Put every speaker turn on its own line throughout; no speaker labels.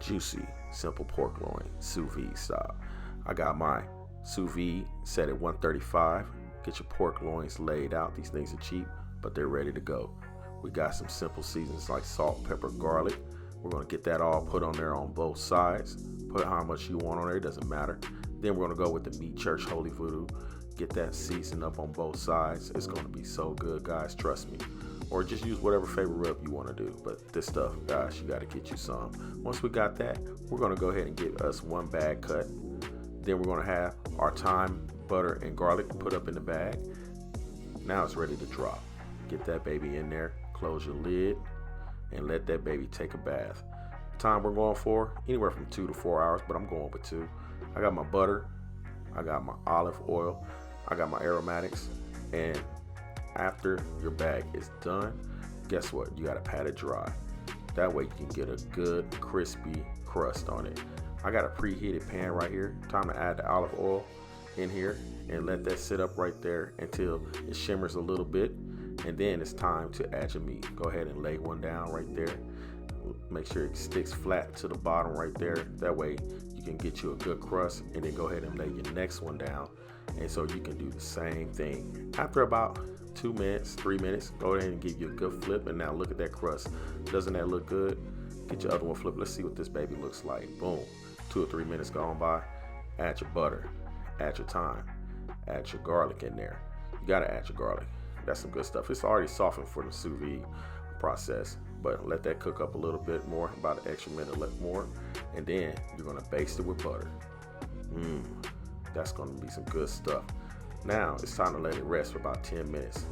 juicy, simple pork loin, sous vide style. I got my sous vide set at 135. Get your pork loins laid out. These things are cheap, but they're ready to go. We got some simple seasonings like salt, pepper, garlic. We're gonna get that all put on there on both sides. Put how much you want on there, it doesn't matter. Then we're gonna go with the Meatchurch Holy Voodoo. Get that seasoned up on both sides. It's gonna be so good, guys, trust me. Or just use whatever favorite rub you wanna do. But this stuff, guys, you gotta get you some. Once we got that, we're gonna go ahead and get us one bag cut. Then we're gonna have our thyme, butter, and garlic put up in the bag. Now it's ready to drop. Get that baby in there, close your lid, and let that baby take a bath. Time we're going for, anywhere from 2 to 4 hours, but I'm going with 2. I got my butter, I got my olive oil, I got my aromatics, and after your bag is done, guess what? You gotta pat it dry. That way you can get a good crispy crust on it. I got a preheated pan right here. Time to add the olive oil in here and let that sit up right there until it shimmers a little bit. And then it's time to add your meat. Go ahead and lay one down right there. Make sure it sticks flat to the bottom right there. That way you can get you a good crust, and then go ahead and lay your next one down. And so you can do the same thing. After about 2 minutes, 3 minutes, go ahead and give you a good flip. And now look at that crust. Doesn't that look good? Get your other one flipped. Let's see what this baby looks like. Boom. 2 or 3 minutes gone by. Add your butter. Add your thyme. Add your garlic in there. You gotta add your garlic. That's some good stuff. It's already softened for the sous vide process, but let that cook up a little bit more, about an extra minute more, and then you're gonna baste it with butter. That's gonna be some good stuff. Now it's time to let it rest for about 10 minutes.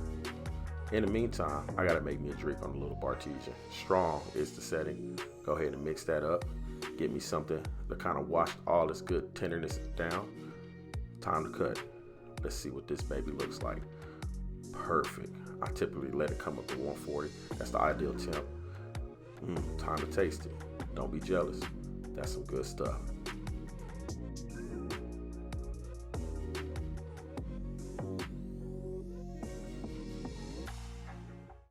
In the meantime, I gotta make me a drink on a little Bartesian. Strong is the setting. Go ahead and mix that up. Get me something to kind of wash all this good tenderness down. Time to cut. Let's see what this baby looks like. Perfect. I typically let it come up to 140. That's the ideal temp. Time to taste it. Don't be jealous. That's some good stuff.